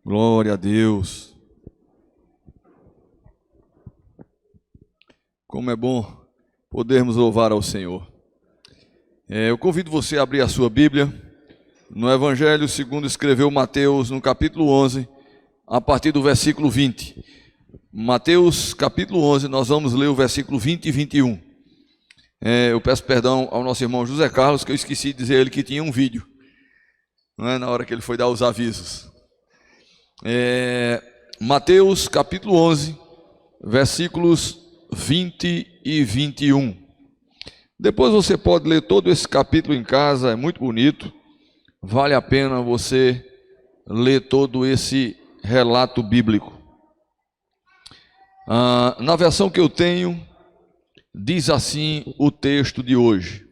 Glória a Deus. Como é bom podermos louvar ao Senhor. Eu convido você a abrir a sua Bíblia no Evangelho segundo escreveu Mateus, no capítulo 11, a partir do versículo 20. Mateus, capítulo 11, nós vamos ler o versículo 20 e 21. Eu peço perdão ao nosso irmão José Carlos, que eu esqueci de dizer a ele que tinha um vídeo, não é? Na hora que ele foi dar os avisos. Mateus, capítulo 11, versículos 20 e 21. Depois você pode ler todo esse capítulo em casa, é muito bonito. Vale a pena você ler todo esse relato bíblico. Na versão que eu tenho, diz assim o texto de hoje.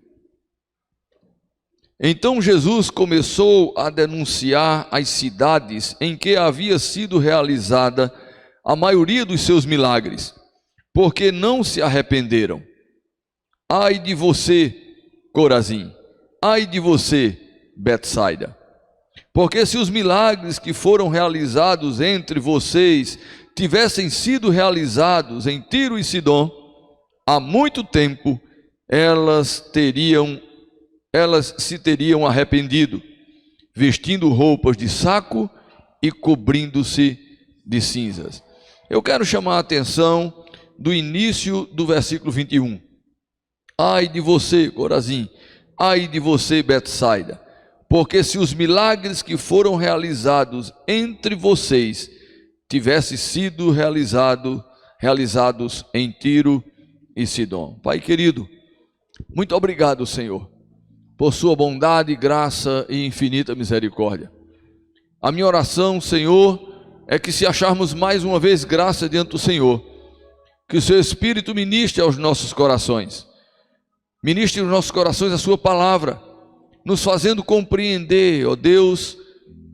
Então Jesus começou a denunciar as cidades em que havia sido realizada a maioria dos seus milagres, porque não se arrependeram. Ai de você, Corazim! Ai de você, Betsaida! Porque se os milagres que foram realizados entre vocês tivessem sido realizados em Tiro e Sidom, há muito tempo elas se teriam arrependido, vestindo roupas de saco e cobrindo-se de cinzas. Eu quero chamar a atenção do início do versículo 21. Ai de você, Corazim! Ai de você, Betsaida! Porque se os milagres que foram realizados entre vocês tivessem sido realizados em Tiro e Sidom. Pai querido, muito obrigado, Senhor, por sua bondade, graça e infinita misericórdia. A minha oração, Senhor, é que se acharmos mais uma vez graça diante do Senhor, que o seu Espírito ministre aos nossos corações, ministre aos nossos corações a sua palavra, nos fazendo compreender, ó Deus,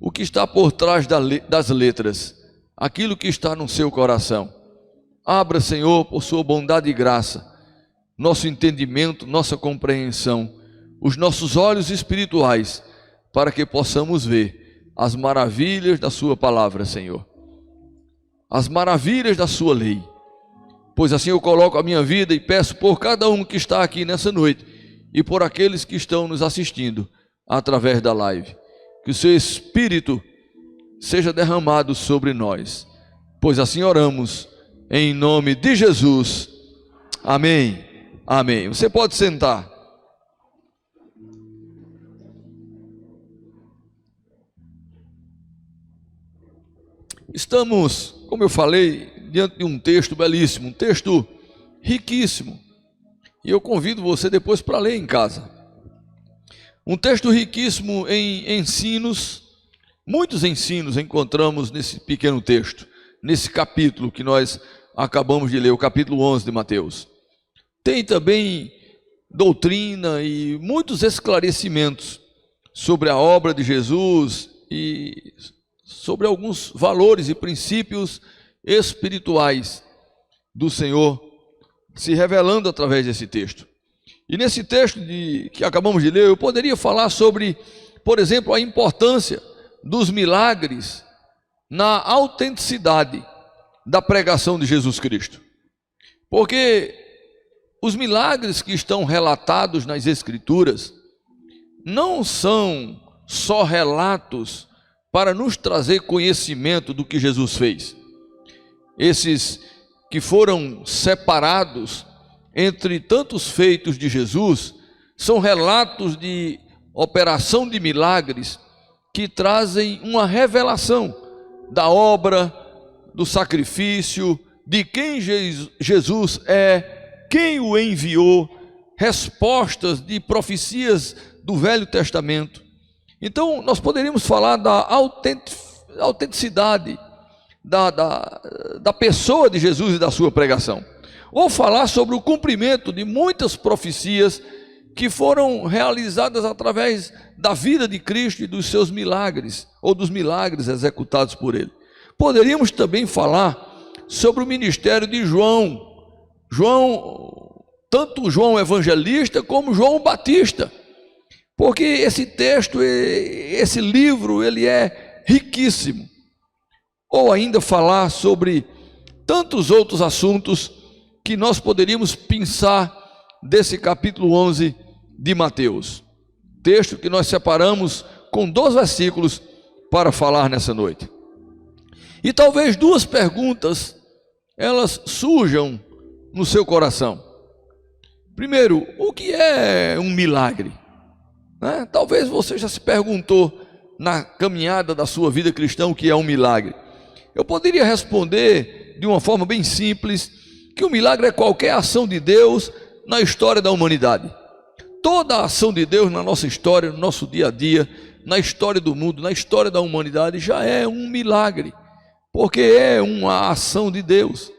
o que está por trás das letras, aquilo que está no seu coração. Abra, Senhor, por sua bondade e graça, nosso entendimento, nossa compreensão, os nossos olhos espirituais, para que possamos ver as maravilhas da sua palavra, Senhor, as maravilhas da sua lei. Pois assim eu coloco a minha vida e peço por cada um que está aqui nessa noite e por aqueles que estão nos assistindo através da live, que o seu Espírito seja derramado sobre nós, pois assim oramos em nome de Jesus, amém, amém. Você pode sentar. Estamos, como eu falei, diante de um texto belíssimo, um texto riquíssimo, e eu convido você depois para ler em casa. Um texto riquíssimo em ensinos, muitos ensinos encontramos nesse pequeno texto, nesse capítulo que nós acabamos de ler, o capítulo 11 de Mateus. Tem também doutrina e muitos esclarecimentos sobre a obra de Jesus e sobre alguns valores e princípios espirituais do Senhor se revelando através desse texto. E nesse texto que acabamos de ler, eu poderia falar sobre, por exemplo, a importância dos milagres na autenticidade da pregação de Jesus Cristo. Porque os milagres que estão relatados nas Escrituras não são só relatos para nos trazer conhecimento do que Jesus fez. Esses que foram separados entre tantos feitos de Jesus são relatos de operação de milagres que trazem uma revelação da obra, do sacrifício, de quem Jesus é, quem o enviou, respostas de profecias do Velho Testamento. Então nós poderíamos falar da autenticidade da pessoa de Jesus e da sua pregação, ou falar sobre o cumprimento de muitas profecias que foram realizadas através da vida de Cristo e dos seus milagres, ou dos milagres executados por ele. Poderíamos também falar sobre o ministério de João, tanto João Evangelista como João Batista, porque esse texto, esse livro, ele é riquíssimo. ou ainda falar sobre tantos outros assuntos que nós poderíamos pensar desse capítulo 11 de Mateus, texto que nós separamos com 2 versículos para falar nessa noite. E talvez 2 perguntas elas surjam no seu coração. Primeiro, o que é um milagre? Talvez você já se perguntou na caminhada da sua vida cristã o que é um milagre. Eu poderia responder de uma forma bem simples que o milagre é qualquer ação de Deus na história da humanidade. Toda a ação de Deus na nossa história, no nosso dia a dia, na história do mundo, na história da humanidade, já é um milagre, porque é uma ação de Deus.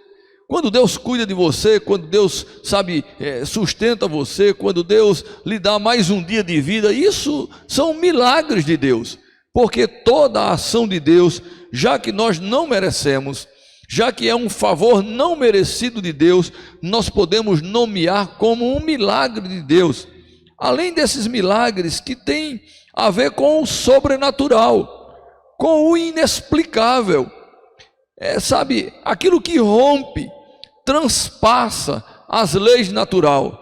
Quando Deus cuida de você, quando Deus, sustenta você, quando Deus lhe dá mais um dia de vida, isso são milagres de Deus, porque toda a ação de Deus, já que nós não merecemos, já que é um favor não merecido de Deus, nós podemos nomear como um milagre de Deus. Além desses milagres que têm a ver com o sobrenatural, com o inexplicável, aquilo que rompe, transpassa as leis natural,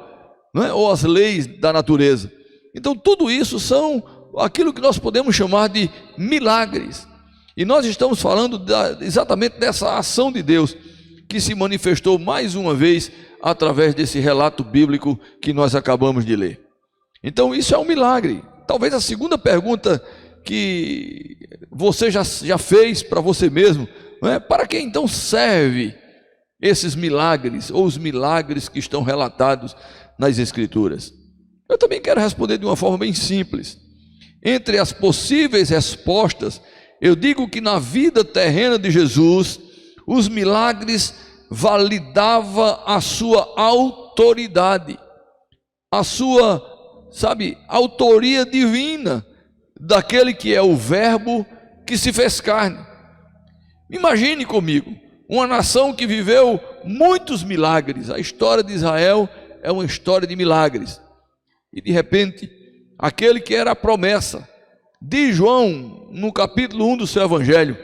ou as leis da natureza. Então tudo isso são aquilo que nós podemos chamar de milagres. E nós estamos falando exatamente dessa ação de Deus que se manifestou mais uma vez através desse relato bíblico que nós acabamos de ler. Então isso é um milagre. Talvez a segunda pergunta que você já fez para você mesmo, para que então serve esses milagres, ou os milagres que estão relatados nas Escrituras? Eu também quero responder de uma forma bem simples. Entre as possíveis respostas, eu digo que na vida terrena de Jesus, os milagres validavam a sua autoridade, a sua, autoria divina, daquele que é o Verbo que se fez carne. Imagine comigo, uma nação que viveu muitos milagres. A história de Israel é uma história de milagres. E de repente, aquele que era a promessa de João, no capítulo 1 do seu evangelho,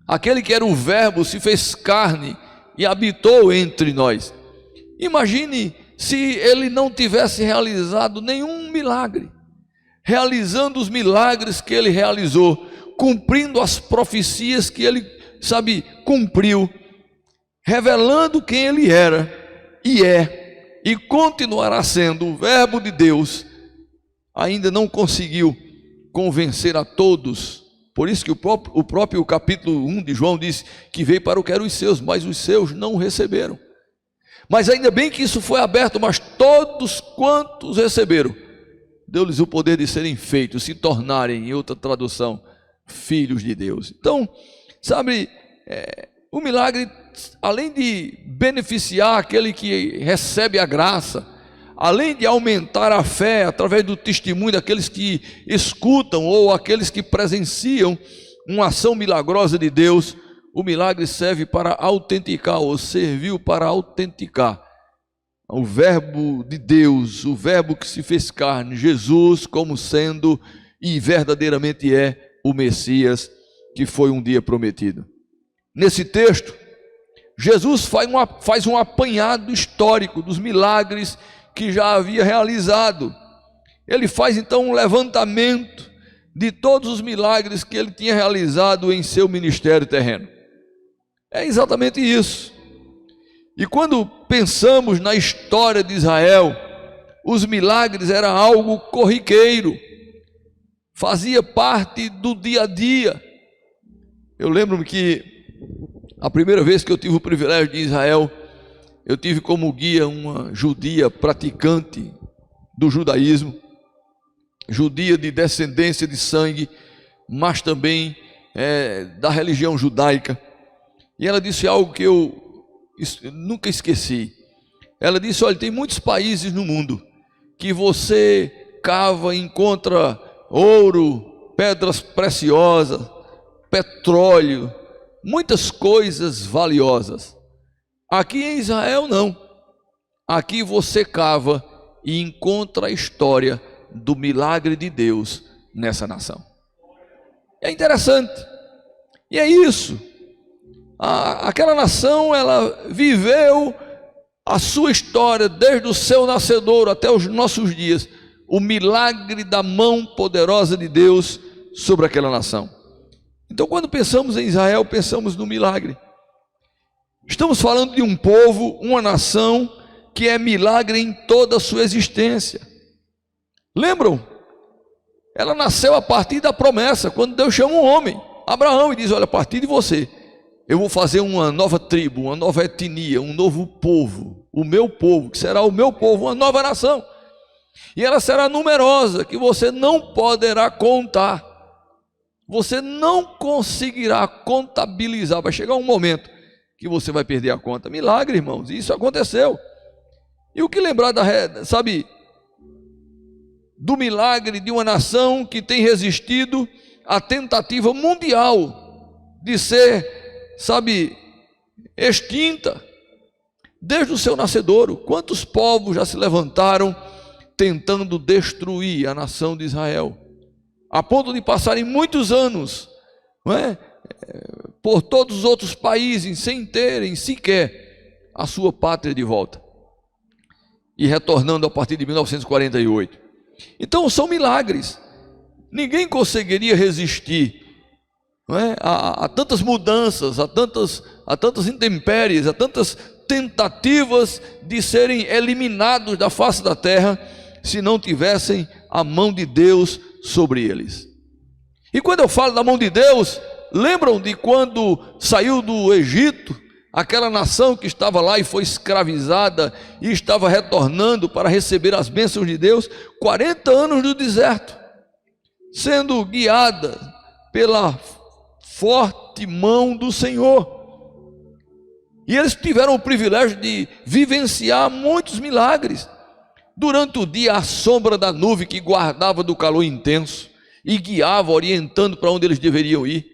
aquele que era o Verbo se fez carne e habitou entre nós. Imagine se ele não tivesse realizado nenhum milagre, realizando os milagres que ele realizou, cumprindo as profecias que ele, cumpriu, revelando quem ele era e é, e continuará sendo o Verbo de Deus. Ainda não conseguiu convencer a todos. Por isso que o próprio capítulo 1 de João diz que veio para o que eram os seus, mas os seus não o receberam. Mas ainda bem que isso foi aberto, mas todos quantos receberam, deu-lhes o poder de serem feitos, se tornarem, em outra tradução, filhos de Deus. Então, o milagre, além de beneficiar aquele que recebe a graça, além de aumentar a fé através do testemunho daqueles que escutam ou aqueles que presenciam uma ação milagrosa de Deus, o milagre serve para autenticar, ou serviu para autenticar o Verbo de Deus, o Verbo que se fez carne, Jesus, como sendo e verdadeiramente é o Messias que foi um dia prometido. Nesse texto, Jesus faz um apanhado histórico dos milagres que já havia realizado. Ele faz então um levantamento de todos os milagres que ele tinha realizado em seu ministério terreno. É exatamente isso. E quando pensamos na história de Israel, os milagres eram algo corriqueiro, fazia parte do dia a dia. Eu lembro-me que a primeira vez que eu tive o privilégio de ir a Israel, eu tive como guia uma judia praticante do judaísmo, judia de descendência de sangue, mas também da religião judaica. E ela disse algo que eu nunca esqueci. Ela disse: olha, tem muitos países no mundo que você cava e encontra ouro, pedras preciosas, petróleo, muitas coisas valiosas. Aqui em Israel não. Aqui você cava e encontra a história do milagre de Deus nessa nação. É interessante. E é isso. Aquela nação, ela viveu a sua história desde o seu nascedouro até os nossos dias, o milagre da mão poderosa de Deus sobre aquela nação. Então, quando pensamos em Israel, pensamos no milagre. Estamos falando de um povo, uma nação que é milagre em toda a sua existência. Lembram? Ela nasceu a partir da promessa, quando Deus chama um homem, Abraão, e diz: olha, a partir de você, eu vou fazer uma nova tribo, uma nova etnia, um novo povo, o meu povo, que será o meu povo, uma nova nação. E ela será numerosa, que você não poderá contar. Você não conseguirá contabilizar. Vai chegar um momento que você vai perder a conta. Milagre, irmãos, isso aconteceu. E o que lembrar do milagre de uma nação que tem resistido à tentativa mundial de ser, extinta desde o seu nascedouro? Quantos povos já se levantaram tentando destruir a nação de Israel, a ponto de passarem muitos anos, por todos os outros países, sem terem sequer a sua pátria de volta, e retornando a partir de 1948. Então são milagres. Ninguém conseguiria resistir a tantas mudanças, a tantas intempéries, a tantas tentativas de serem eliminados da face da terra, se não tivessem a mão de Deus sobre eles. E quando eu falo da mão de Deus, lembram de quando saiu do Egito, aquela nação que estava lá e foi escravizada e estava retornando para receber as bênçãos de Deus, 40 anos no deserto, sendo guiada pela forte mão do Senhor. E eles tiveram o privilégio de vivenciar muitos milagres. Durante o dia, a sombra da nuvem que guardava do calor intenso e guiava, orientando para onde eles deveriam ir.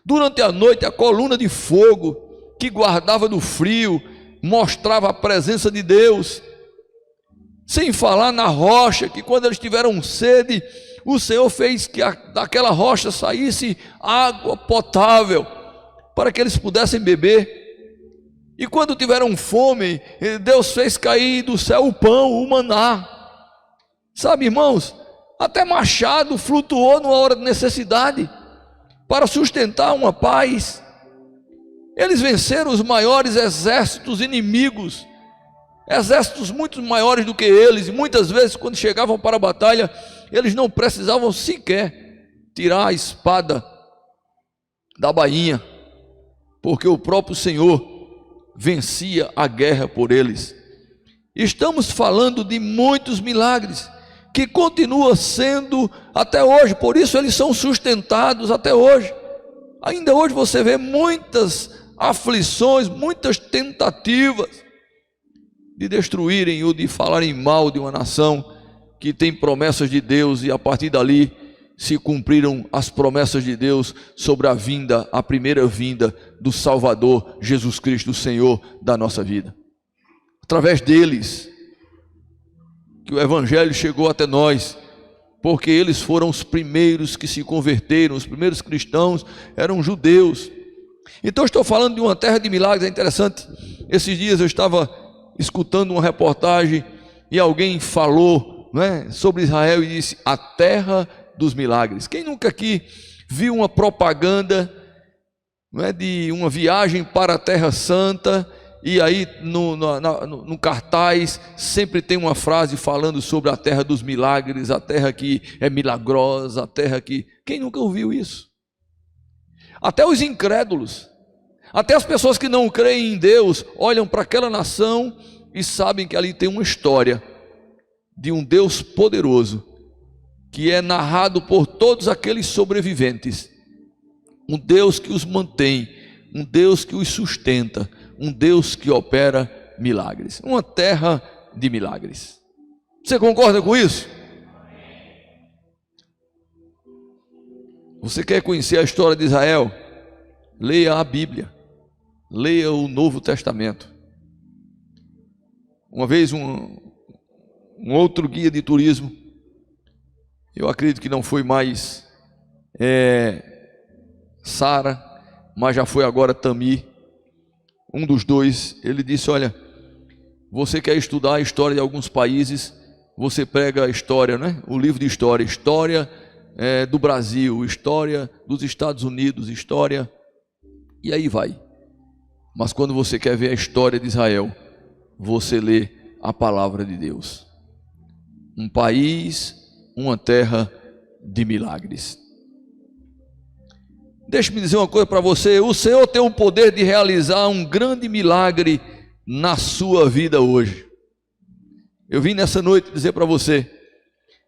Durante a noite, a coluna de fogo que guardava do frio, mostrava a presença de Deus. Sem falar na rocha, que quando eles tiveram sede, o Senhor fez que daquela rocha saísse água potável, para que eles pudessem beber. E quando tiveram fome, Deus fez cair do céu o pão, o maná. Irmãos, até machado flutuou numa hora de necessidade, para sustentar uma paz. Eles venceram os maiores exércitos inimigos, exércitos muito maiores do que eles, e muitas vezes quando chegavam para a batalha, eles não precisavam sequer tirar a espada da bainha, porque o próprio Senhor vencia a guerra por eles. Estamos falando de muitos milagres, que continuam sendo até hoje, por isso eles são sustentados até hoje. Ainda hoje você vê muitas aflições, muitas tentativas de destruírem ou de falarem mal de uma nação que tem promessas de Deus, e a partir dali se cumpriram as promessas de Deus sobre a primeira vinda do Salvador, Jesus Cristo, o Senhor da nossa vida. Através deles que o Evangelho chegou até nós, porque eles foram os primeiros que se converteram, os primeiros cristãos eram judeus. Então estou falando de uma terra de milagres. É interessante, esses dias eu estava escutando uma reportagem e alguém falou sobre Israel e disse: a terra dos milagres. Quem nunca aqui viu uma propaganda de uma viagem para a Terra Santa, e aí no cartaz sempre tem uma frase falando sobre a terra dos milagres, a terra que é milagrosa, a terra que... Quem nunca ouviu isso? Até os incrédulos, até as pessoas que não creem em Deus, olham para aquela nação e sabem que ali tem uma história de um Deus poderoso, que é narrado por todos aqueles sobreviventes, um Deus que os mantém, um Deus que os sustenta, um Deus que opera milagres, uma terra de milagres. Você concorda com isso? Você quer conhecer a história de Israel? Leia a Bíblia, leia o Novo Testamento. Uma vez um outro guia de turismo, eu acredito que não foi mais Sara, mas já foi agora Tamir, um dos dois. Ele disse: olha, você quer estudar a história de alguns países, você prega a história, né? O livro de história, história do Brasil, história dos Estados Unidos, história, e aí vai. Mas quando você quer ver a história de Israel, você lê a palavra de Deus. Um país, uma terra de milagres. Deixe-me dizer uma coisa para você: o Senhor tem o poder de realizar um grande milagre na sua vida hoje. Eu vim nessa noite dizer para você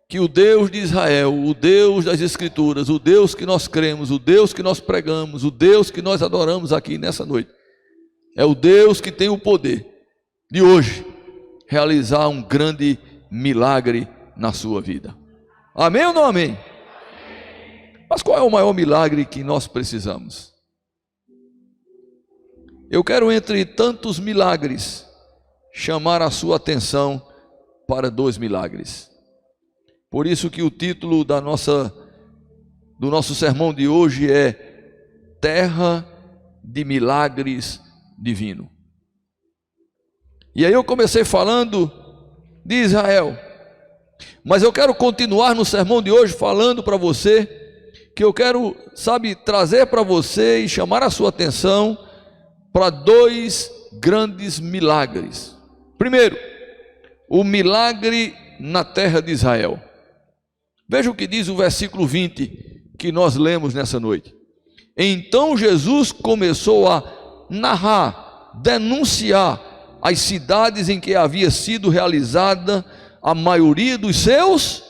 que o Deus de Israel, o Deus das Escrituras, o Deus que nós cremos, o Deus que nós pregamos, o Deus que nós adoramos aqui nessa noite, é o Deus que tem o poder de hoje realizar um grande milagre na sua vida. Amém ou não amém? Mas qual é o maior milagre que nós precisamos? Eu quero, entre tantos milagres, chamar a sua atenção para 2 milagres. Por isso que o título do nosso sermão de hoje é Terra de Milagres Divino. E aí eu comecei falando de Israel, mas eu quero continuar no sermão de hoje falando para você que eu quero, trazer para você e chamar a sua atenção para 2 grandes milagres. Primeiro, o milagre na terra de Israel. Veja o que diz o versículo 20 que nós lemos nessa noite. Então Jesus começou a narrar, denunciar as cidades em que havia sido realizada a maioria dos seus.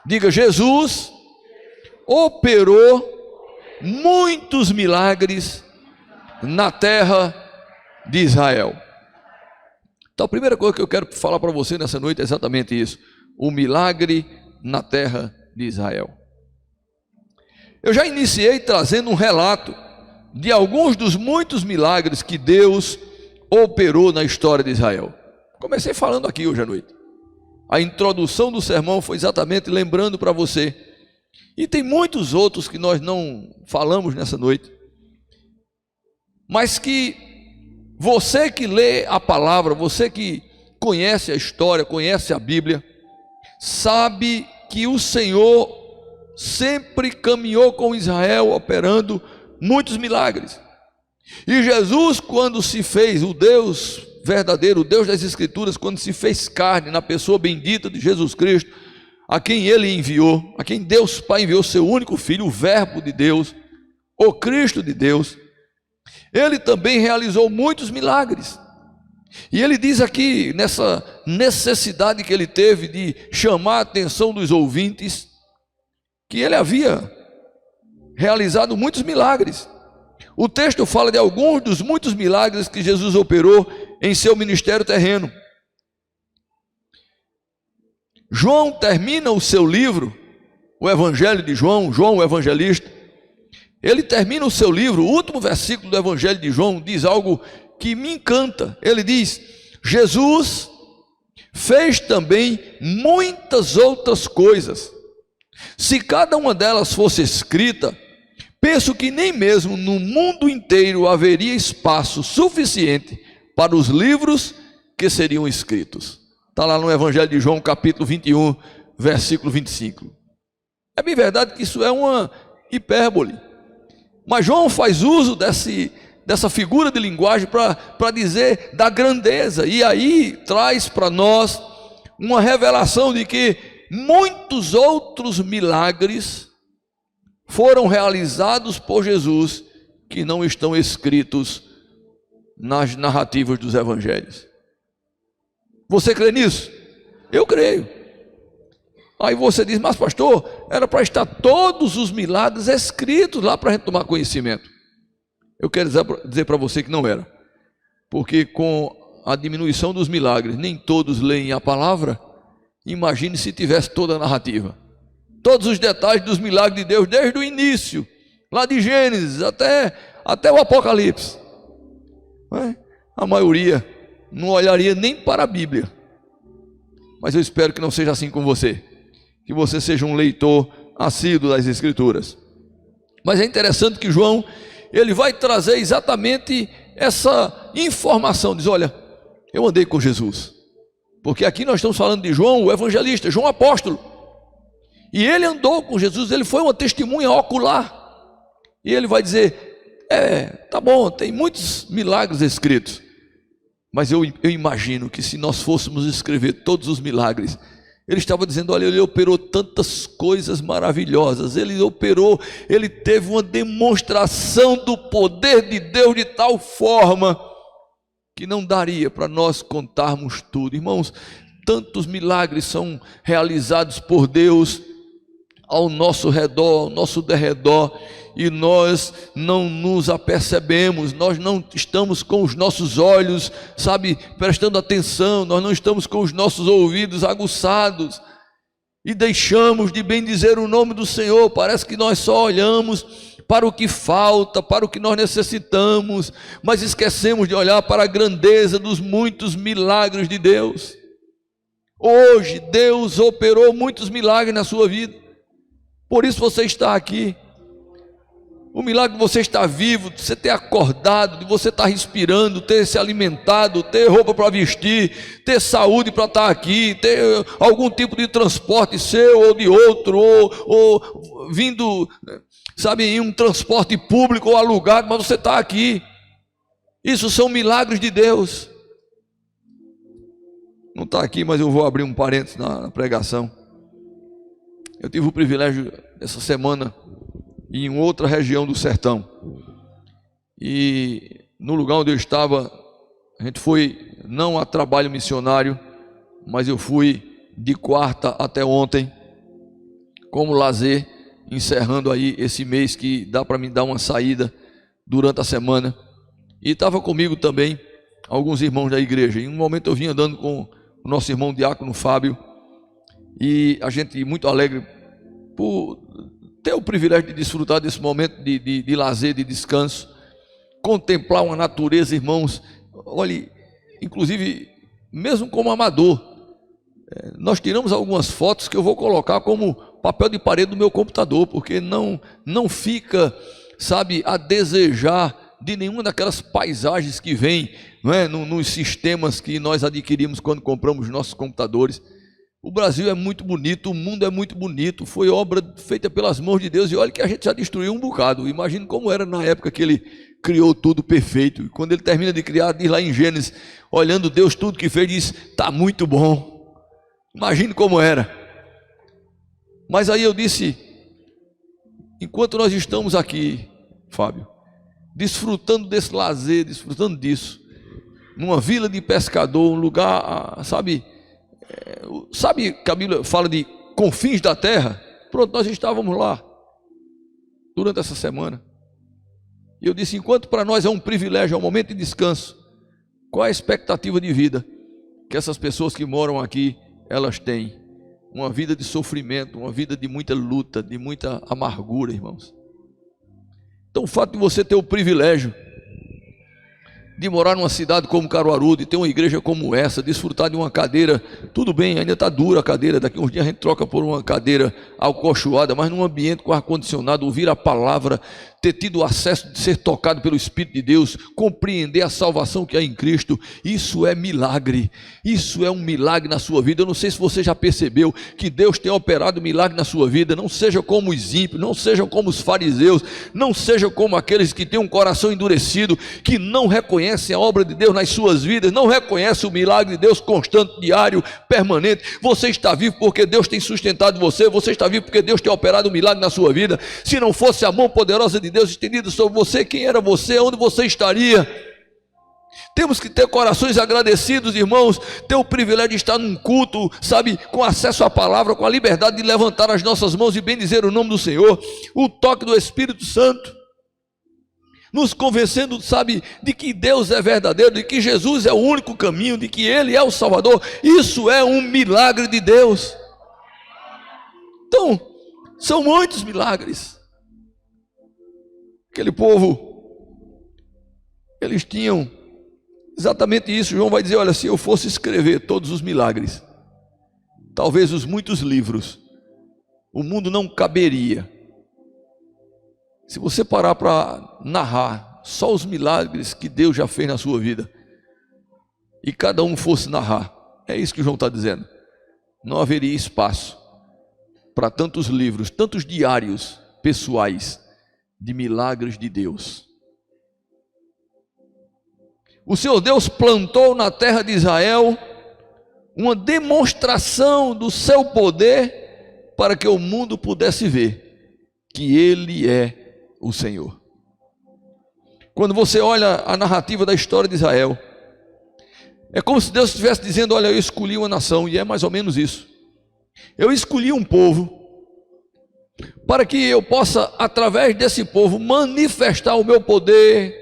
Diga: Jesus operou muitos milagres na terra de Israel. Então a primeira coisa que eu quero falar para você nessa noite é exatamente isso: o milagre na terra de Israel. Eu já iniciei trazendo um relato de alguns dos muitos milagres que Deus operou na história de Israel. Comecei falando aqui hoje à noite. A introdução do sermão foi exatamente lembrando para você, e tem muitos outros que nós não falamos nessa noite, mas que você que lê a palavra, você que conhece a história, conhece a Bíblia, sabe que o Senhor sempre caminhou com Israel, operando muitos milagres. E Jesus, quando se fez o Deus verdadeiro, o Deus das Escrituras, quando se fez carne na pessoa bendita de Jesus Cristo, a quem Ele enviou, a quem Deus Pai enviou seu único Filho, o Verbo de Deus, o Cristo de Deus, Ele também realizou muitos milagres. E Ele diz aqui, nessa necessidade que Ele teve de chamar a atenção dos ouvintes, que Ele havia realizado muitos milagres. O texto fala de alguns dos muitos milagres que Jesus operou em seu ministério terreno. João termina o seu livro, o Evangelho de João, João o Evangelista. Ele termina o seu livro, o último versículo do Evangelho de João diz algo que me encanta. Ele diz: Jesus fez também muitas outras coisas. Se cada uma delas fosse escrita, penso que nem mesmo no mundo inteiro haveria espaço suficiente para os livros que seriam escritos. Está lá no Evangelho de João, capítulo 21, versículo 25. É bem verdade que isso é uma hipérbole, mas João faz uso dessa figura de linguagem para dizer da grandeza, e aí traz para nós uma revelação de que muitos outros milagres foram realizados por Jesus que não estão escritos nas narrativas dos evangelhos. Você crê nisso? Eu creio. Aí você diz: mas pastor, era para estar todos os milagres escritos lá para a gente tomar conhecimento. Eu quero dizer para você que não era, porque com a diminuição dos milagres, nem todos leem a palavra. Imagine se tivesse toda a narrativa, todos os detalhes dos milagres de Deus, desde o início, lá de Gênesis até o Apocalipse. A maioria não olharia nem para a Bíblia. Mas eu espero que não seja assim com você, que você seja um leitor assíduo das Escrituras. Mas é interessante que João, ele vai trazer exatamente essa informação. Diz: olha, eu andei com Jesus. Porque aqui nós estamos falando de João, o evangelista, João apóstolo. E ele andou com Jesus, ele foi uma testemunha ocular. E ele vai dizer: tá bom, tem muitos milagres escritos, mas eu imagino que se nós fôssemos escrever todos os milagres, ele estava dizendo: olha, ele operou tantas coisas maravilhosas, ele teve uma demonstração do poder de Deus de tal forma que não daria para nós contarmos tudo. Irmãos, tantos milagres são realizados por Deus ao nosso redor, ao nosso derredor, e nós não nos apercebemos, nós não estamos com os nossos olhos, prestando atenção, nós não estamos com os nossos ouvidos aguçados, e deixamos de bendizer o nome do Senhor. Parece que nós só olhamos para o que falta, para o que nós necessitamos, mas esquecemos de olhar para a grandeza dos muitos milagres de Deus. Hoje Deus operou muitos milagres na sua vida, por isso você está aqui. O milagre de você estar vivo, de você ter acordado, de você estar respirando, ter se alimentado, ter roupa para vestir, ter saúde para estar aqui, ter algum tipo de transporte seu ou de outro, ou vindo, em um transporte público ou alugado, mas você está aqui. Isso são milagres de Deus. Não está aqui, mas eu vou abrir um parênteses na pregação. Eu tive o privilégio essa semana em outra região do sertão, e no lugar onde eu estava, a gente foi não a trabalho missionário, mas eu fui de quarta até ontem como lazer, encerrando aí esse mês que dá para me dar uma saída durante a semana. E estava comigo também alguns irmãos da igreja. Em um momento eu vim andando com o nosso irmão diácono Fábio, e a gente muito alegre por ter o privilégio de desfrutar desse momento de lazer, de descanso, contemplar uma natureza, irmãos. Olhe, inclusive, mesmo como amador, nós tiramos algumas fotos que eu vou colocar como papel de parede do meu computador, porque não fica, a desejar de nenhuma daquelas paisagens que vem, nos sistemas que nós adquirimos quando compramos nossos computadores. O Brasil é muito bonito, o mundo é muito bonito, foi obra feita pelas mãos de Deus, e olha que a gente já destruiu um bocado. Imagina como era na época que ele criou tudo perfeito. E quando ele termina de criar, diz lá em Gênesis, olhando Deus tudo que fez, diz: está muito bom. Imagine como era. Mas aí eu disse: enquanto nós estamos aqui, Fábio, desfrutando desse lazer, desfrutando disso, numa vila de pescador, um lugar, sabe que a Bíblia fala de confins da terra? Pronto, nós estávamos lá durante essa semana. E eu disse: enquanto para nós é um privilégio, é um momento de descanso, qual é a expectativa de vida que essas pessoas que moram aqui, elas têm? Uma vida de sofrimento, uma vida de muita luta, de muita amargura, irmãos. Então o fato de você ter o privilégio de morar numa cidade como Caruaru, de ter uma igreja como essa, desfrutar de uma cadeira, tudo bem, ainda está dura a cadeira, daqui uns dias a gente troca por uma cadeira acolchoada, mas num ambiente com ar-condicionado, ouvir a palavra, ter tido acesso de ser tocado pelo Espírito de Deus, compreender a salvação que há em Cristo, isso é milagre, isso é um milagre na sua vida. Eu não sei se você já percebeu que Deus tem operado milagre na sua vida. Não seja como os ímpios, não sejam como os fariseus, não sejam como aqueles que têm um coração endurecido, que não reconhecem a obra de Deus nas suas vidas, não reconhecem o milagre de Deus constante, diário, permanente. Você está vivo porque Deus tem sustentado você, você está vivo porque Deus tem operado um milagre na sua vida. Se não fosse a mão poderosa de Deus estendida sobre você, quem era você? Onde você estaria? Temos que ter corações agradecidos, irmãos, ter o privilégio de estar num culto, com acesso à palavra, com a liberdade de levantar as nossas mãos e bendizer o nome do Senhor, o toque do Espírito Santo, nos convencendo, de que Deus é verdadeiro, de que Jesus é o único caminho, de que Ele é o Salvador. Isso é um milagre de Deus. Então, são muitos milagres. Aquele povo, eles tinham exatamente isso. João vai dizer: olha, se eu fosse escrever todos os milagres, talvez os muitos livros, o mundo não caberia. Se você parar para narrar só os milagres que Deus já fez na sua vida, e cada um fosse narrar, é isso que João está dizendo, não haveria espaço para tantos livros, tantos diários pessoais de milagres de Deus. O Senhor Deus plantou na terra de Israel uma demonstração do seu poder para que o mundo pudesse ver que Ele é o Senhor. Quando você olha a narrativa da história de Israel, é como se Deus estivesse dizendo: olha, eu escolhi uma nação, e é mais ou menos isso. Eu escolhi um povo para que eu possa, através desse povo, manifestar o meu poder,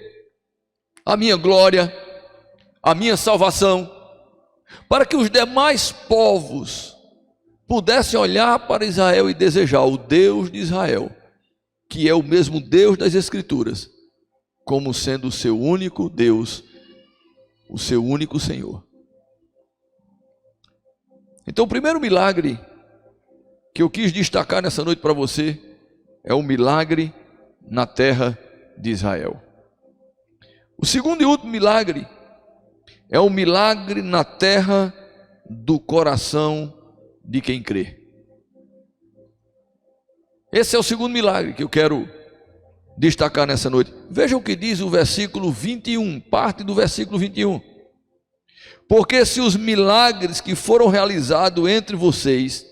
a minha glória, a minha salvação, para que os demais povos pudessem olhar para Israel e desejar o Deus de Israel, que é o mesmo Deus das Escrituras, como sendo o seu único Deus, o seu único Senhor. Então, o primeiro milagre que eu quis destacar nessa noite para você é o milagre na terra de Israel. O segundo e último milagre é o milagre na terra do coração de quem crê. Esse é o segundo milagre que eu quero destacar nessa noite. Veja o que diz o versículo 21, parte do versículo 21. Porque se os milagres que foram realizados entre vocês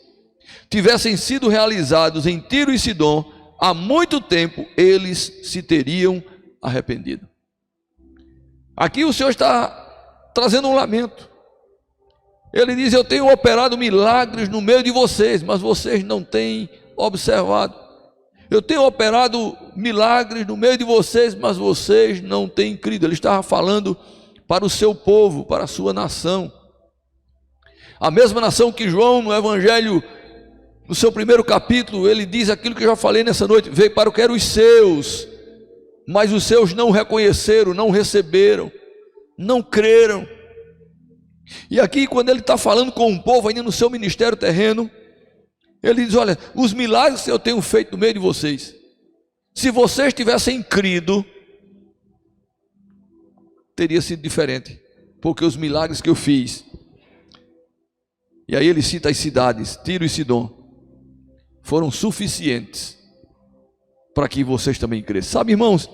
tivessem sido realizados em Tiro e Sidom, há muito tempo eles se teriam arrependido. Aqui o Senhor está trazendo um lamento. Ele diz: eu tenho operado milagres no meio de vocês, mas vocês não têm observado. Eu tenho operado milagres no meio de vocês, mas vocês não têm crido. Ele estava falando para o seu povo, para a sua nação. A mesma nação que João, no Evangelho, no seu primeiro capítulo, ele diz aquilo que eu já falei nessa noite: veio para o que eram os seus, mas os seus não reconheceram, não receberam, não creram. E aqui, quando ele está falando com o povo, ainda no seu ministério terreno, ele diz: olha, os milagres que eu tenho feito no meio de vocês, se vocês tivessem crido, teria sido diferente, porque os milagres que eu fiz, e aí ele cita as cidades, Tiro e Sidom, foram suficientes para que vocês também cresçam. Sabe, irmãos,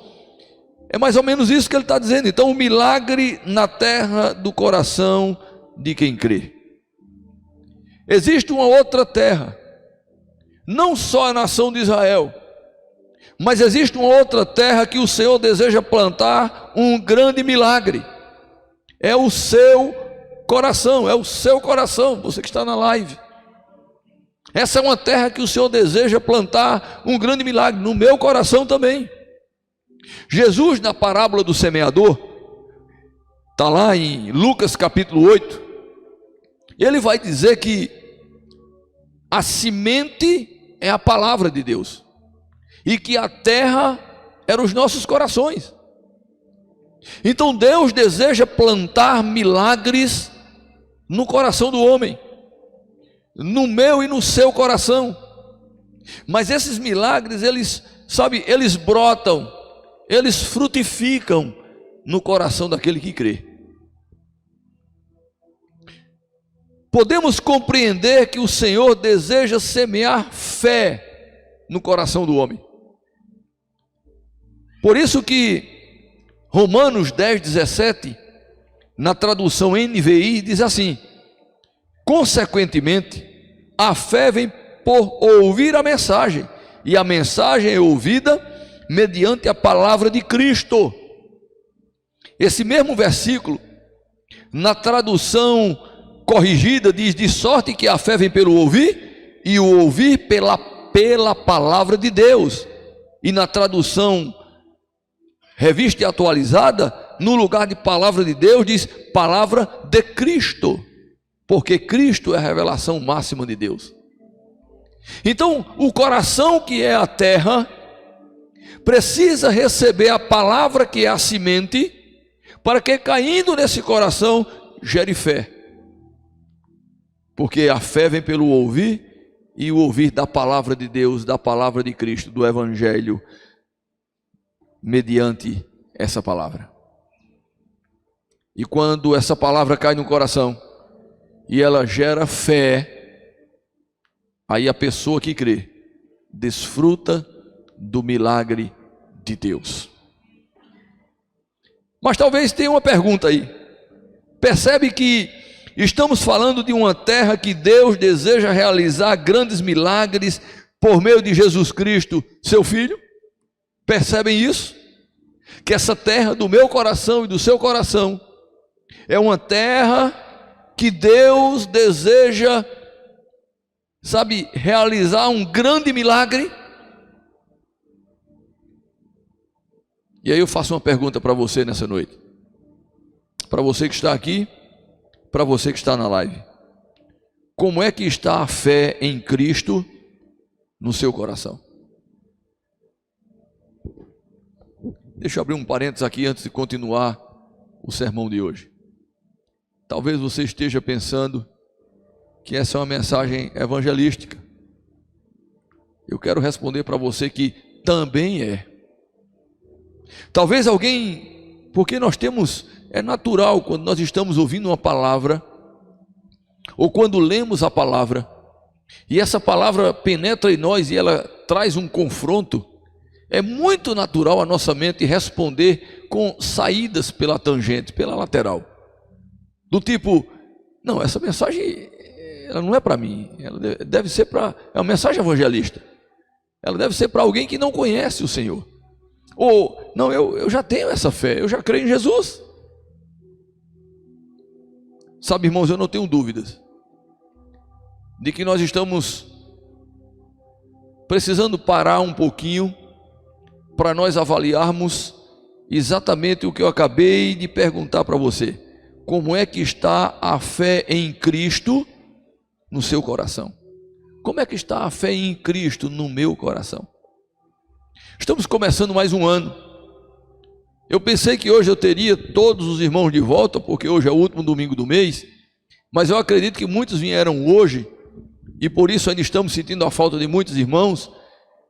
é mais ou menos isso que ele está dizendo. Então, o milagre na terra do coração de quem crê. Existe uma outra terra, não só a nação de Israel, mas existe uma outra terra que o Senhor deseja plantar um grande milagre. É o seu coração, é o seu coração, você que está na live. Essa é uma terra que o Senhor deseja plantar um grande milagre, no meu coração também. Jesus, na parábola do semeador, está lá em Lucas capítulo 8, ele vai dizer que a semente é a palavra de Deus, e que a terra eram os nossos corações. Então Deus deseja plantar milagres no coração do homem, no meu e no seu coração. Mas esses milagres, eles brotam, eles frutificam no coração daquele que crê. Podemos compreender que o Senhor deseja semear fé no coração do homem. Por isso que Romanos 10:17, na tradução NVI, diz assim: consequentemente, a fé vem por ouvir a mensagem, e a mensagem é ouvida mediante a palavra de Cristo. Esse mesmo versículo, na tradução corrigida, diz: de sorte que a fé vem pelo ouvir, e o ouvir pela palavra de Deus. E na tradução revista e atualizada, no lugar de palavra de Deus, diz palavra de Cristo, porque Cristo é a revelação máxima de Deus. Então, o coração, que é a terra, precisa receber a palavra, que é a semente, para que, caindo nesse coração, gere fé. Porque a fé vem pelo ouvir, e o ouvir da palavra de Deus, da palavra de Cristo, do Evangelho mediante essa palavra. E quando essa palavra cai no coração e ela gera fé, aí a pessoa que crê desfruta do milagre de Deus. Mas talvez tenha uma pergunta aí. Percebe que estamos falando de uma terra que Deus deseja realizar grandes milagres por meio de Jesus Cristo, seu Filho? Percebem isso? Que essa terra do meu coração e do seu coração é uma terra que Deus deseja, sabe, realizar um grande milagre. E aí eu faço uma pergunta para você nessa noite, para você que está aqui, para você que está na live: como é que está a fé em Cristo no seu coração? Deixa eu abrir um parênteses aqui antes de continuar o sermão de hoje. Talvez você esteja pensando que essa é uma mensagem evangelística. Eu quero responder para você que também é. Talvez alguém, porque nós temos, é natural quando nós estamos ouvindo uma palavra, ou quando lemos a palavra, e essa palavra penetra em nós e ela traz um confronto, é muito natural a nossa mente responder com saídas pela tangente, pela lateral. Do tipo, não, essa mensagem ela não é para mim, ela deve ser é uma mensagem evangelista, ela deve ser para alguém que não conhece o Senhor. Ou, não, eu já tenho essa fé, eu já creio em Jesus. Sabe, irmãos, eu não tenho dúvidas de que nós estamos precisando parar um pouquinho para nós avaliarmos exatamente o que eu acabei de perguntar para você. Como é que está a fé em Cristo no seu coração? Como é que está a fé em Cristo no meu coração? Estamos começando mais um ano. Eu pensei que hoje eu teria todos os irmãos de volta, porque hoje é o último domingo do mês, mas eu acredito que muitos vieram hoje, e por isso ainda estamos sentindo a falta de muitos irmãos,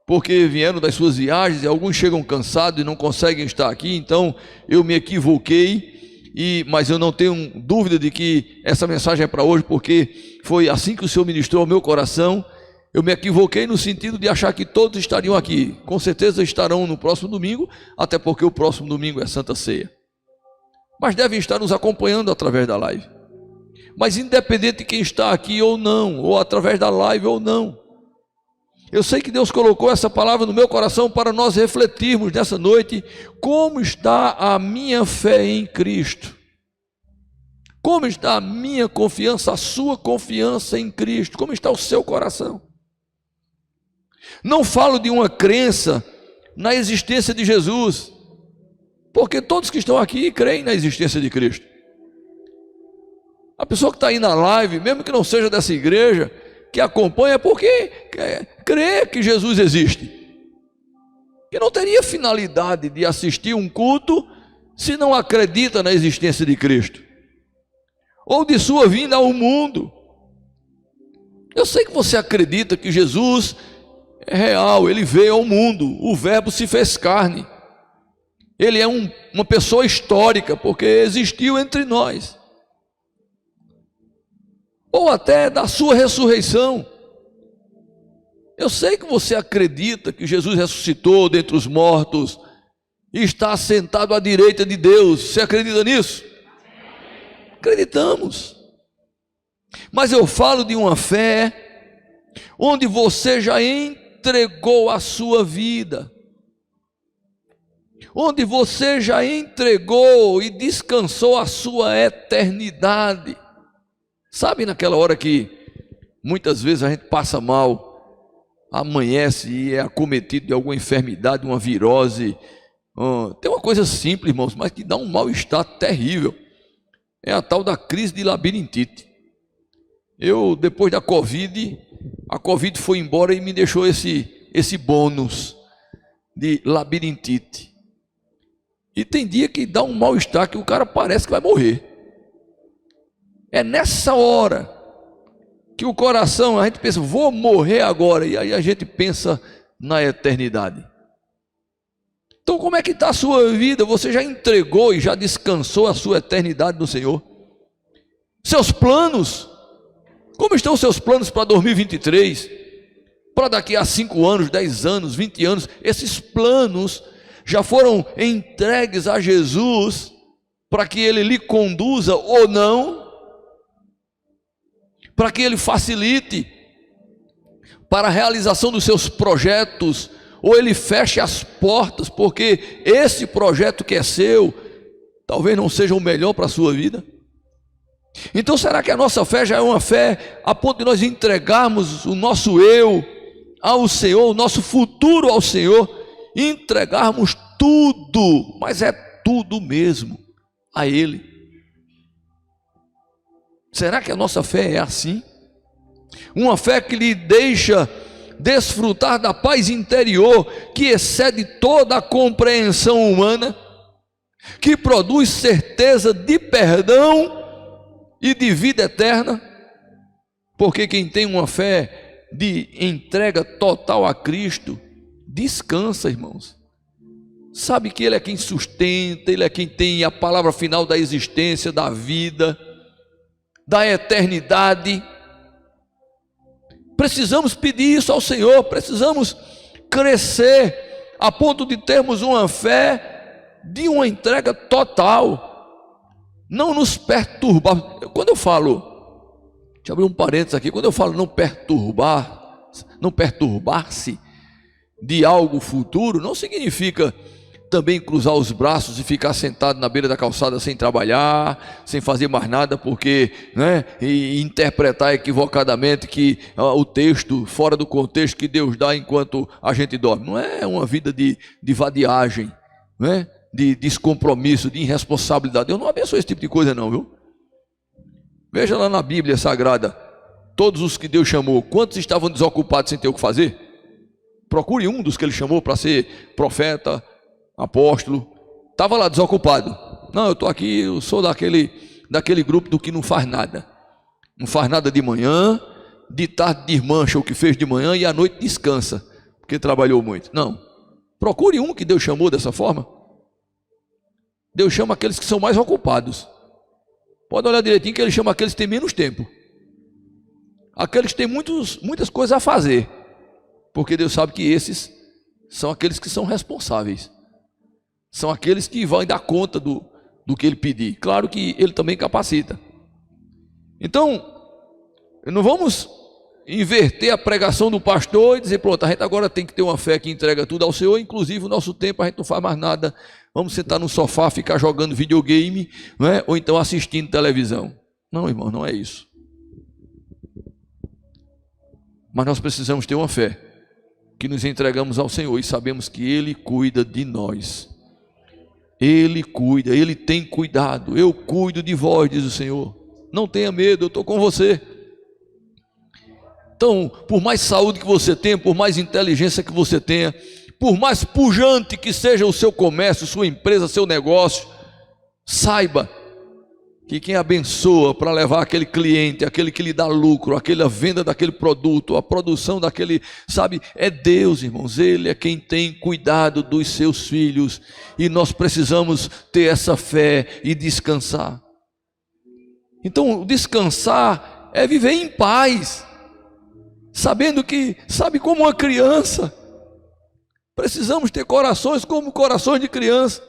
porque vieram das suas viagens, e alguns chegam cansados e não conseguem estar aqui. Então eu me equivoquei, mas eu não tenho dúvida de que essa mensagem é para hoje, porque foi assim que o Senhor ministrou ao meu coração. Eu me equivoquei no sentido de achar que todos estariam aqui. Com certeza estarão no próximo domingo, até porque o próximo domingo é Santa Ceia. Mas devem estar nos acompanhando através da live. Mas independente de quem está aqui ou não, ou através da live ou não, eu sei que Deus colocou essa palavra no meu coração para nós refletirmos nessa noite como está a minha fé em Cristo. Como está a minha confiança, a sua confiança em Cristo? Como está o seu coração? Não falo de uma crença na existência de Jesus, porque todos que estão aqui creem na existência de Cristo. A pessoa que está aí na live, mesmo que não seja dessa igreja, que acompanha, porque crê que Jesus existe. Que não teria finalidade de assistir um culto se não acredita na existência de Cristo, ou de sua vinda ao mundo. Eu sei que você acredita que Jesus é real, ele veio ao mundo, o verbo se fez carne, ele é uma pessoa histórica, porque existiu entre nós, ou até da sua ressurreição. Eu sei que você acredita que Jesus ressuscitou dentre os mortos e está sentado à direita de Deus. Você acredita nisso? Acreditamos. Mas eu falo de uma fé onde você já entregou a sua vida, onde você já entregou e descansou a sua eternidade. Sabe, naquela hora que muitas vezes a gente passa mal, amanhece e é acometido de alguma enfermidade, uma virose, tem uma coisa simples, irmãos, mas que dá um mal-estar terrível, é a tal da crise de labirintite. Eu, depois da Covid, a Covid foi embora e me deixou esse bônus de labirintite. E tem dia que dá um mal-estar que o cara parece que vai morrer. É nessa hora que o coração, a gente pensa, vou morrer agora, e aí a gente pensa na eternidade. Então como é que está a sua vida? Você já entregou e já descansou a sua eternidade no Senhor? Seus planos, como estão os seus planos para 2023? Para daqui a 5 anos, 10 anos, 20 anos? Esses planos já foram entregues a Jesus para que Ele lhe conduza ou não? Para que Ele facilite para a realização dos seus projetos, ou Ele feche as portas, porque esse projeto que é seu, talvez não seja o melhor para a sua vida? Então será que a nossa fé já é uma fé a ponto de nós entregarmos o nosso eu ao Senhor, o nosso futuro ao Senhor, e entregarmos tudo, mas é tudo mesmo, a Ele? Será que a nossa fé é assim? Uma fé que lhe deixa desfrutar da paz interior, que excede toda a compreensão humana, que produz certeza de perdão e de vida eterna? Porque quem tem uma fé de entrega total a Cristo, descansa, irmãos. Sabe que Ele é quem sustenta, Ele é quem tem a palavra final da existência, da vida, da eternidade. Precisamos pedir isso ao Senhor, precisamos crescer a ponto de termos uma fé de uma entrega total, não nos perturbar. Quando eu falo, deixa eu abrir um parênteses aqui, quando eu falo não perturbar-se de algo futuro, não significa também cruzar os braços e ficar sentado na beira da calçada sem trabalhar, sem fazer mais nada, porque, né, e interpretar equivocadamente que o texto, fora do contexto que Deus dá enquanto a gente dorme. Não é uma vida de vadiagem, né, de descompromisso, de irresponsabilidade. Eu não abençoo esse tipo de coisa não, viu? Veja lá na Bíblia Sagrada, todos os que Deus chamou, quantos estavam desocupados sem ter o que fazer? Procure um dos que Ele chamou para ser profeta, apóstolo, estava lá desocupado. Não, eu estou aqui, eu sou daquele grupo do que não faz nada. Não faz nada de manhã, de tarde desmancha o que fez de manhã e à noite descansa, porque trabalhou muito. Não, procure um que Deus chamou dessa forma. Deus chama aqueles que são mais ocupados. Pode olhar direitinho que Ele chama aqueles que têm menos tempo, aqueles que têm muitas coisas a fazer, porque Deus sabe que esses são aqueles que são responsáveis, são aqueles que vão dar conta do que Ele pedir. Claro que Ele também capacita. Então, não vamos inverter a pregação do pastor e dizer, pronto, a gente agora tem que ter uma fé que entrega tudo ao Senhor, inclusive o nosso tempo a gente não faz mais nada, vamos sentar no sofá, ficar jogando videogame, não é? Ou então assistindo televisão. Não, irmão, não é isso. Mas nós precisamos ter uma fé que nos entregamos ao Senhor e sabemos que Ele cuida de nós. Ele cuida, Ele tem cuidado. Eu cuido de vós, diz o Senhor. Não tenha medo, eu estou com você. Então, por mais saúde que você tenha, por mais inteligência que você tenha, por mais pujante que seja o seu comércio, sua empresa, seu negócio, saiba que quem abençoa para levar aquele cliente, aquele que lhe dá lucro, aquela venda daquele produto, a produção daquele, sabe, é Deus, irmãos. Ele é quem tem cuidado dos seus filhos, e nós precisamos ter essa fé e descansar. Então, descansar é viver em paz, sabendo que, sabe, como uma criança. Precisamos ter corações como corações de criança.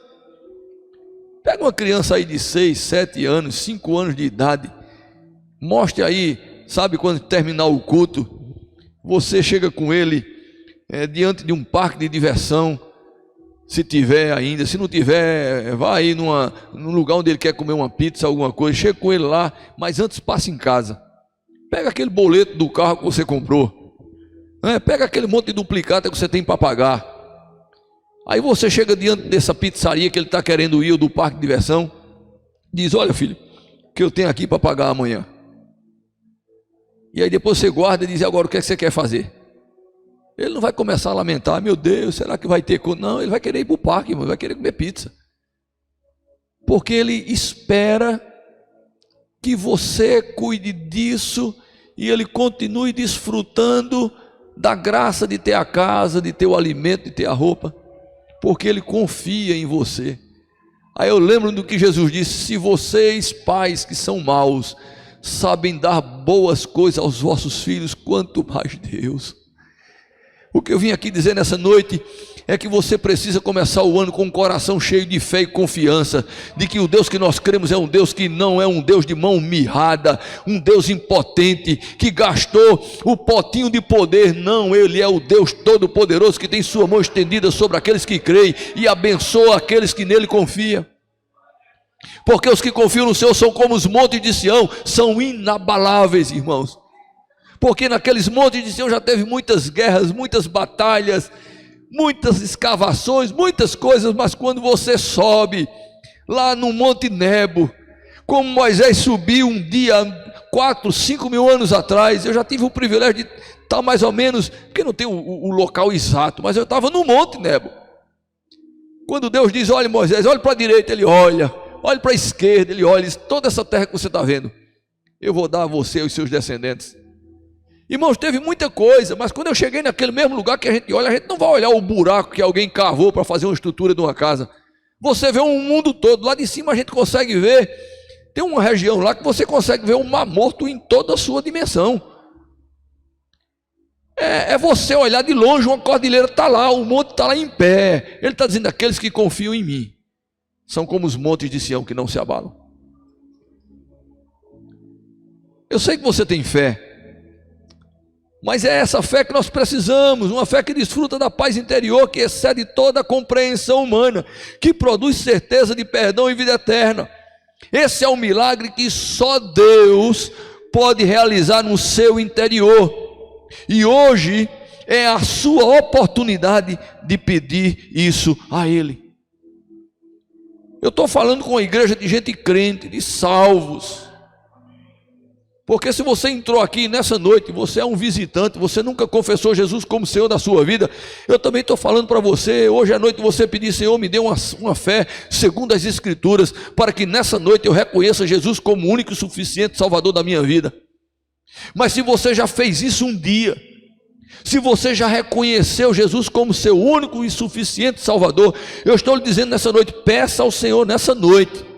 Pega uma criança aí de 6, 7 anos, 5 anos de idade, mostre aí, sabe, quando terminar o culto, você chega com ele diante de um parque de diversão, se tiver ainda, se não tiver, vá aí num lugar onde ele quer comer uma pizza, alguma coisa, chega com ele lá, mas antes passe em casa, pega aquele boleto do carro que você comprou, né? Pega aquele monte de duplicata que você tem para pagar. Aí você chega diante dessa pizzaria que ele está querendo ir, ou do parque de diversão, diz, olha filho, que eu tenho aqui para pagar amanhã. E aí depois você guarda e diz, agora o que é que você quer fazer? Ele não vai começar a lamentar, meu Deus, será que vai ter conta? Não, ele vai querer ir para o parque, irmão, vai querer comer pizza. Porque ele espera que você cuide disso e ele continue desfrutando da graça de ter a casa, de ter o alimento, de ter a roupa. porque Ele confia em você. Aí eu lembro do que Jesus disse: se vocês, pais que são maus, sabem dar boas coisas aos vossos filhos, quanto mais Deus. O que eu vim aqui dizer nessa noite é que você precisa começar o ano com um coração cheio de fé e confiança, de que o Deus que nós cremos é um Deus que não é um Deus de mão mirrada, um Deus impotente, que gastou o potinho de poder. Não, Ele é o Deus Todo-Poderoso, que tem sua mão estendida sobre aqueles que creem e abençoa aqueles que nele confiam. Porque os que confiam no Senhor são como os montes de Sião, são inabaláveis, irmãos. Porque naqueles montes de Sião já teve muitas guerras, muitas batalhas, muitas escavações, muitas coisas, mas quando você sobe lá no Monte Nebo, como Moisés subiu um dia, 4, 5 mil anos atrás, eu já tive o privilégio de estar mais ou menos, porque não tem o local exato, mas eu estava no Monte Nebo. Quando Deus diz: olha Moisés, olha para a direita, ele olha para a esquerda, ele olha, diz: toda essa terra que você está vendo, eu vou dar a você e aos seus descendentes. Irmãos, teve muita coisa, mas quando eu cheguei naquele mesmo lugar que a gente olha, a gente não vai olhar o buraco que alguém cavou para fazer uma estrutura de uma casa. Você vê um mundo todo, lá de cima a gente consegue ver, tem uma região lá que você consegue ver um mar morto em toda a sua dimensão. É você olhar de longe, uma cordilheira está lá, o monte está lá em pé. Ele está dizendo: aqueles que confiam em mim são como os montes de Sião que não se abalam. Eu sei que você tem fé, mas é essa fé que nós precisamos, uma fé que desfruta da paz interior, que excede toda a compreensão humana, que produz certeza de perdão e vida eterna. Esse é um milagre que só Deus pode realizar no seu interior, e hoje é a sua oportunidade de pedir isso a Ele. Eu estou falando com a igreja de gente crente, de salvos. Porque se você entrou aqui nessa noite, você é um visitante, você nunca confessou Jesus como Senhor da sua vida, eu também estou falando para você, hoje à noite você pedir: Senhor, me dê uma fé segundo as Escrituras, para que nessa noite eu reconheça Jesus como o único e suficiente Salvador da minha vida. Mas se você já fez isso um dia, se você já reconheceu Jesus como seu único e suficiente Salvador, eu estou lhe dizendo nessa noite: peça ao Senhor nessa noite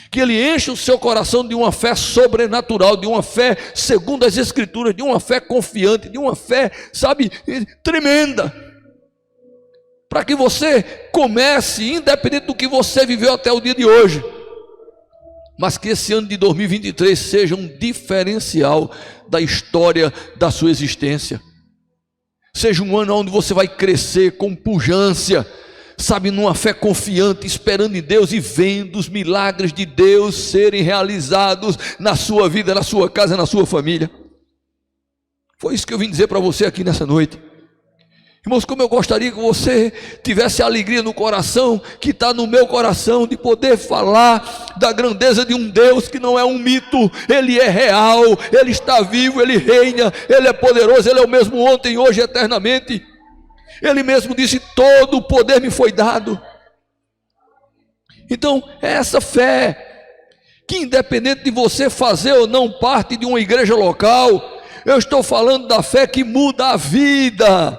que Ele enche o seu coração de uma fé sobrenatural, de uma fé segundo as Escrituras, de uma fé confiante, de uma fé, sabe, tremenda, para que você comece, independente do que você viveu até o dia de hoje, mas que esse ano de 2023 seja um diferencial da história da sua existência, seja um ano onde você vai crescer com pujança, sabe, numa fé confiante, esperando em Deus e vendo os milagres de Deus serem realizados na sua vida, na sua casa, na sua família. Foi isso que eu vim dizer para você aqui nessa noite. Irmãos, como eu gostaria que você tivesse a alegria no coração, que está no meu coração, de poder falar da grandeza de um Deus que não é um mito, Ele é real, Ele está vivo, Ele reina, Ele é poderoso, Ele é o mesmo ontem, hoje e eternamente. Ele mesmo disse: todo o poder me foi dado. Então é essa fé, que independente de você fazer ou não parte de uma igreja local, eu estou falando da fé que muda a vida,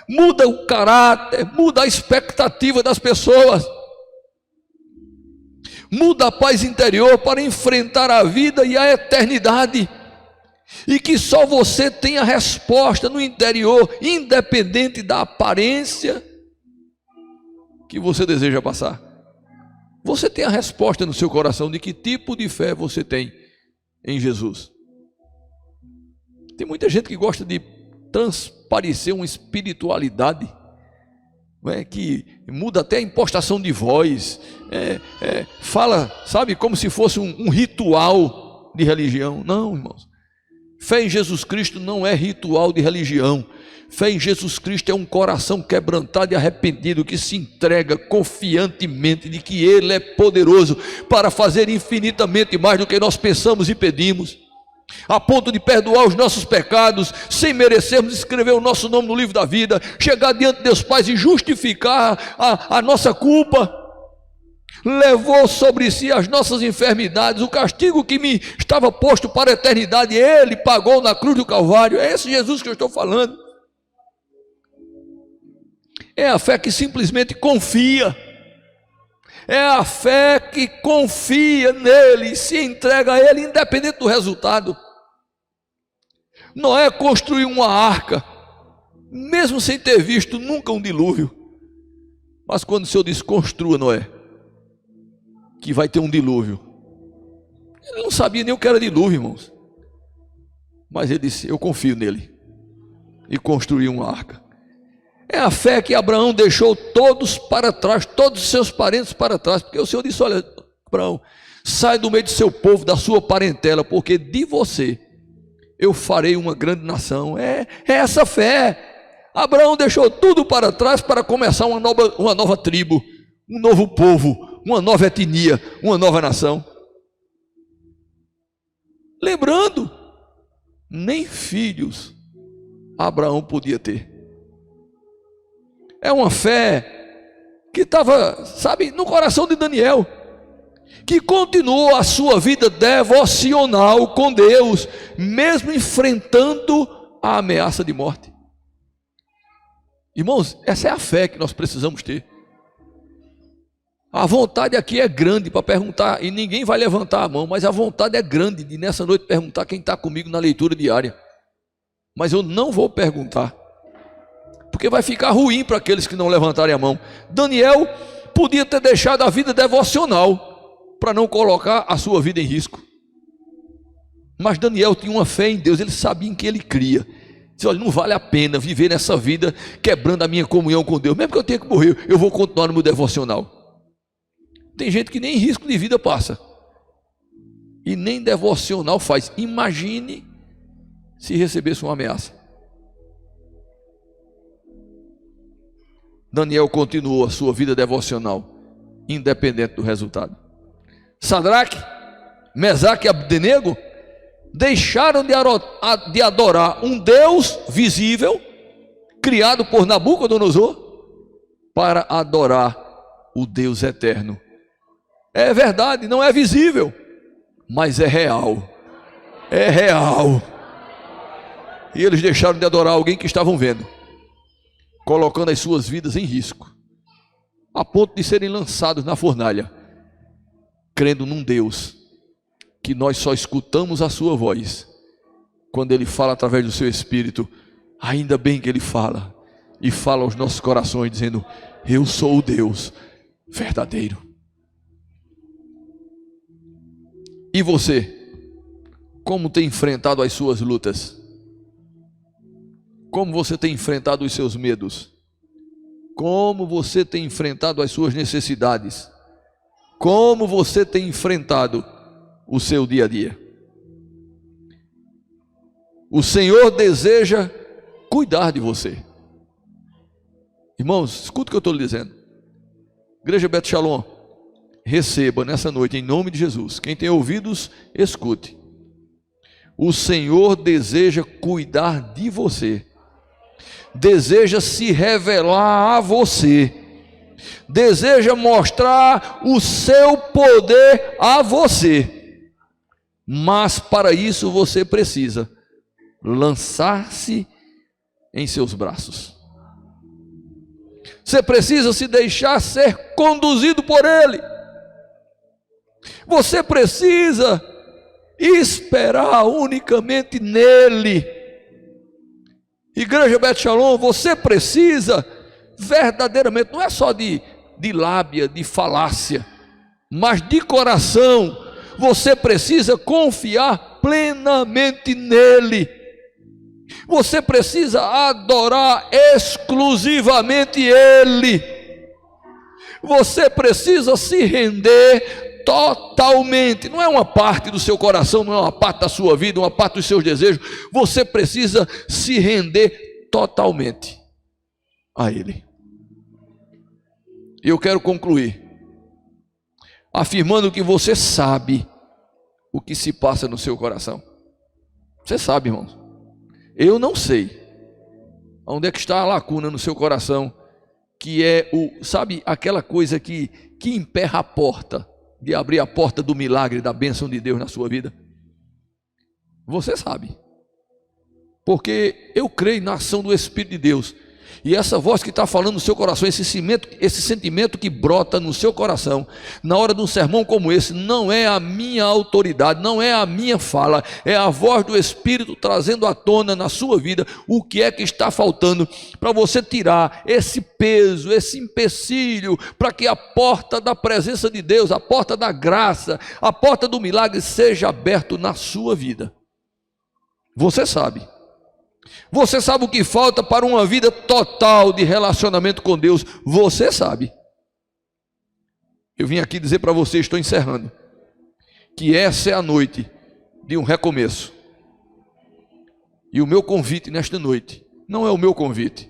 muda o caráter, muda a expectativa das pessoas, muda a paz interior para enfrentar a vida e a eternidade, e que só você tem a resposta no interior, independente da aparência que você deseja passar. Você tem a resposta no seu coração de que tipo de fé você tem em Jesus. Tem muita gente que gosta de transparecer uma espiritualidade, não é? Que muda até a impostação de voz, fala, sabe, como se fosse um ritual de religião. Não, irmãos, fé em Jesus Cristo não é ritual de religião. Fé em Jesus Cristo é um coração quebrantado e arrependido, que se entrega confiantemente de que Ele é poderoso para fazer infinitamente mais do que nós pensamos e pedimos, a ponto de perdoar os nossos pecados, sem merecermos, escrever o nosso nome no livro da vida, chegar diante de Deus Pai e justificar a nossa culpa. Levou sobre si as nossas enfermidades, o castigo que me estava posto para a eternidade, Ele pagou na cruz do Calvário. É esse Jesus que eu estou falando. É a fé que simplesmente confia. É a fé que confia nele e se entrega a ele, independente do resultado. Noé construiu uma arca, mesmo sem ter visto nunca um dilúvio. Mas quando o Senhor diz: construa, Noé, que vai ter um dilúvio, ele não sabia nem o que era dilúvio, irmãos. Mas ele disse: eu confio nele. E construiu uma arca. É a fé que Abraão deixou todos para trás, todos os seus parentes para trás, porque o Senhor disse: olha, Abraão, sai do meio do seu povo, da sua parentela, porque de você eu farei uma grande nação. É essa fé. Abraão deixou tudo para trás para começar uma nova tribo, um novo povo, uma nova etnia, uma nova nação. Lembrando, nem filhos Abraão podia ter. É uma fé que estava, sabe, no coração de Daniel, que continuou a sua vida devocional com Deus, mesmo enfrentando a ameaça de morte. Irmãos, essa é a fé que nós precisamos ter. A vontade aqui é grande para perguntar, e ninguém vai levantar a mão, mas a vontade é grande de nessa noite perguntar quem está comigo na leitura diária. Mas eu não vou perguntar, porque vai ficar ruim para aqueles que não levantarem a mão. Daniel podia ter deixado a vida devocional para não colocar a sua vida em risco. Mas Daniel tinha uma fé em Deus, ele sabia em que ele cria. Disse: olha, não vale a pena viver nessa vida quebrando a minha comunhão com Deus. Mesmo que eu tenha que morrer, eu vou continuar no meu devocional. Tem gente que nem risco de vida passa, e nem devocional faz. Imagine se recebesse uma ameaça. Daniel continuou a sua vida devocional, independente do resultado. Sadraque, Mesaque e Abdenego deixaram de adorar um Deus visível, criado por Nabucodonosor, para adorar o Deus eterno. É verdade, não é visível, mas é real. É real. E eles deixaram de adorar alguém que estavam vendo, colocando as suas vidas em risco, a ponto de serem lançados na fornalha, crendo num Deus que nós só escutamos a sua voz quando ele fala através do seu Espírito. Ainda bem que ele fala, e fala aos nossos corações dizendo: eu sou o Deus verdadeiro. E você, como tem enfrentado as suas lutas? Como você tem enfrentado os seus medos? Como você tem enfrentado as suas necessidades? Como você tem enfrentado o seu dia a dia? O Senhor deseja cuidar de você. Irmãos, escuta o que eu estou lhe dizendo. Igreja Beth Shalom, receba nessa noite, em nome de Jesus. Quem tem ouvidos, escute. O Senhor deseja cuidar de você, deseja se revelar a você, deseja mostrar o seu poder a você. Mas para isso você precisa lançar-se em seus braços. Você precisa se deixar ser conduzido por Ele. Você precisa esperar unicamente nele. Igreja Beth Shalom, você precisa verdadeiramente, não é só de lábia, de falácia, mas de coração. Você precisa confiar plenamente nele. Você precisa adorar exclusivamente ele. Você precisa se render totalmente. Não é uma parte do seu coração, não é uma parte da sua vida, uma parte dos seus desejos. Você precisa se render totalmente a ele. E eu quero concluir afirmando que você sabe o que se passa no seu coração. Você sabe, irmãos. Eu não sei onde é que está a lacuna no seu coração, que é sabe, aquela coisa que emperra a porta, de abrir a porta do milagre, da bênção de Deus na sua vida. Você sabe, porque eu creio na ação do Espírito de Deus, E essa voz que está falando no seu coração, esse sentimento que brota no seu coração, na hora de um sermão como esse, não é a minha autoridade, não é a minha fala, é a voz do Espírito trazendo à tona na sua vida o que é que está faltando para você tirar esse peso, esse empecilho, para que a porta da presença de Deus, a porta da graça, a porta do milagre seja aberta na sua vida. Você sabe. Você sabe o que falta para uma vida total de relacionamento com Deus. Você sabe. Eu vim aqui dizer para você, estou encerrando, que essa é a noite de um recomeço. E o meu convite nesta noite não é o meu convite,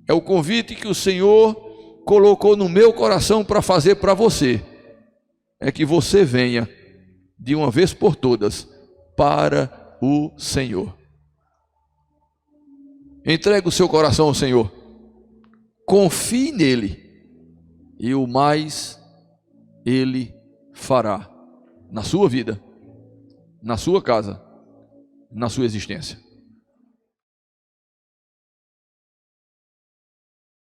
é o convite que o Senhor colocou no meu coração para fazer para você. É que você venha de uma vez por todas para o Senhor. Entregue o seu coração ao Senhor, confie nele, e o mais Ele fará na sua vida, na sua casa, na sua existência.